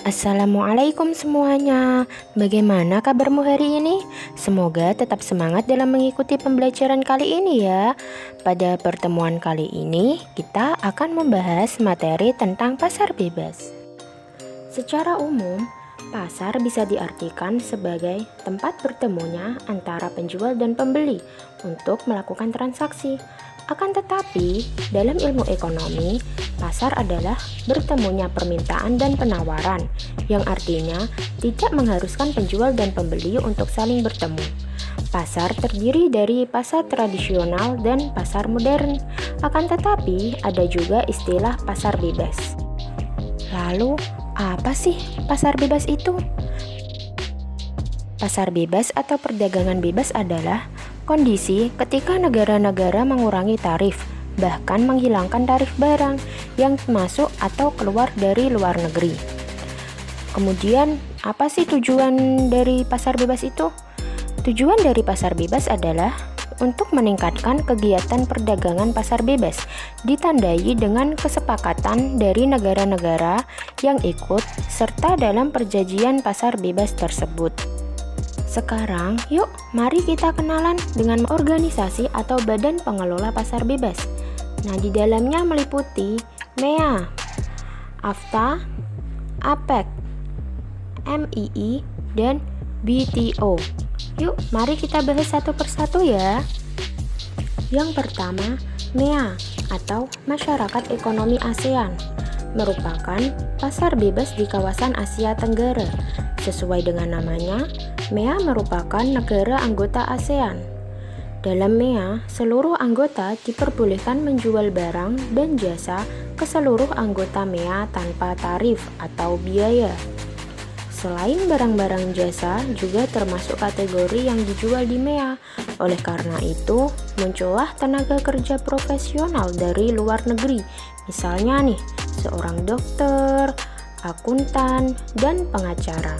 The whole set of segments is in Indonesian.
Assalamualaikum semuanya. Bagaimana kabarmu hari ini? Semoga tetap semangat dalam mengikuti pembelajaran kali ini ya. Pada pertemuan kali ini, kita akan membahas materi tentang pasar bebas. Secara umum, pasar bisa diartikan sebagai tempat bertemunya antara penjual dan pembeli untuk melakukan transaksi. Akan tetapi, dalam ilmu ekonomi, pasar adalah bertemunya permintaan dan penawaran, yang artinya tidak mengharuskan penjual dan pembeli untuk saling bertemu. Pasar terdiri dari pasar tradisional dan pasar modern, akan tetapi ada juga istilah pasar bebas. Lalu, apa sih pasar bebas itu? Pasar bebas atau perdagangan bebas adalah kondisi ketika negara-negara mengurangi tarif, bahkan menghilangkan tarif barang yang masuk atau keluar dari luar negeri. Kemudian, apa sih tujuan dari pasar bebas itu? Tujuan dari pasar bebas adalah untuk meningkatkan kegiatan perdagangan pasar bebas, ditandai dengan kesepakatan dari negara-negara yang ikut serta dalam perjanjian pasar bebas tersebut. Sekarang, yuk mari kita kenalan dengan organisasi atau badan pengelola pasar bebas. Nah, di dalamnya meliputi MEA, AFTA, APEC, MII, dan WTO. Yuk, mari kita bahas satu persatu ya. Yang pertama, MEA atau Masyarakat Ekonomi ASEAN merupakan pasar bebas di kawasan Asia Tenggara. Sesuai dengan namanya, MEA merupakan negara anggota ASEAN. Dalam MEA, seluruh anggota diperbolehkan menjual barang dan jasa ke seluruh anggota MEA tanpa tarif atau biaya. Selain barang-barang jasa juga termasuk kategori yang dijual di MEA. Oleh karena itu, muncullah tenaga kerja profesional dari luar negeri. Misalnya nih, seorang dokter, akuntan, dan pengacara.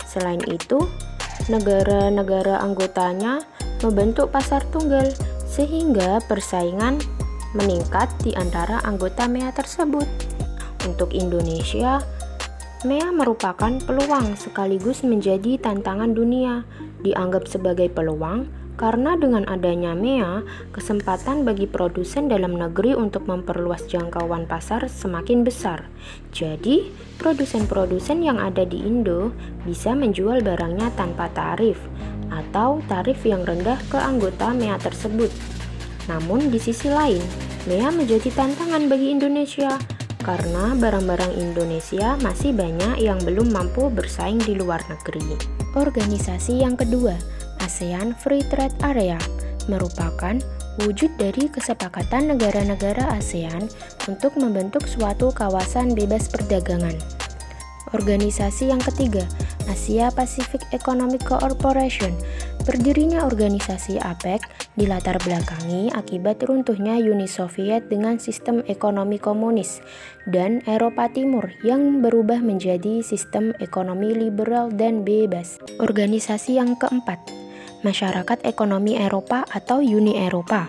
Selain itu, negara-negara anggotanya membentuk pasar tunggal sehingga persaingan meningkat di antara anggota MEA tersebut. Untuk Indonesia, MEA merupakan peluang sekaligus menjadi tantangan dunia. Dianggap sebagai peluang karena dengan adanya MEA, kesempatan bagi produsen dalam negeri untuk memperluas jangkauan pasar semakin besar. Jadi, produsen-produsen yang ada di Indo bisa menjual barangnya tanpa tarif atau tarif yang rendah ke anggota MEA tersebut. Namun di sisi lain, MEA menjadi tantangan bagi Indonesia karena barang-barang Indonesia masih banyak yang belum mampu bersaing di luar negeri. Organisasi yang kedua, ASEAN Free Trade Area, merupakan wujud dari kesepakatan negara-negara ASEAN untuk membentuk suatu kawasan bebas perdagangan. Organisasi yang ketiga, Asia Pacific Economic Cooperation. Berdirinya organisasi APEC dilatar belakangi akibat runtuhnya Uni Soviet dengan sistem ekonomi komunis dan Eropa Timur yang berubah menjadi sistem ekonomi liberal dan bebas. Organisasi yang keempat, Masyarakat Ekonomi Eropa atau Uni Eropa.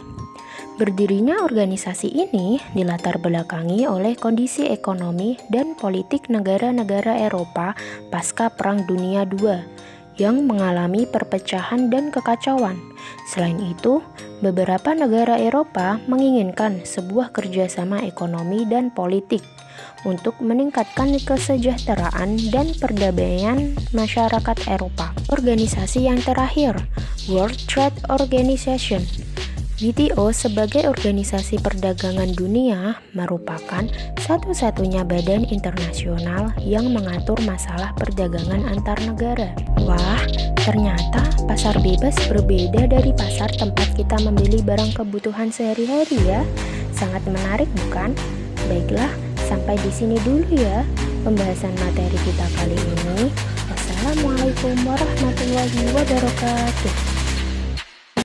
Berdirinya organisasi ini dilatar belakangi oleh kondisi ekonomi dan politik negara-negara Eropa pasca Perang Dunia II yang mengalami perpecahan dan kekacauan. Selain itu, beberapa negara Eropa menginginkan sebuah kerjasama ekonomi dan politik untuk meningkatkan kesejahteraan dan perdamaian masyarakat Eropa. Organisasi yang terakhir, World Trade Organization. WTO sebagai organisasi perdagangan dunia merupakan satu-satunya badan internasional yang mengatur masalah perdagangan antar negara. Wah, ternyata pasar bebas berbeda dari pasar tempat kita membeli barang kebutuhan sehari-hari ya. Sangat menarik bukan? Baiklah, sampai di sini dulu ya pembahasan materi kita kali ini. Wassalamualaikum warahmatullahi wabarakatuh.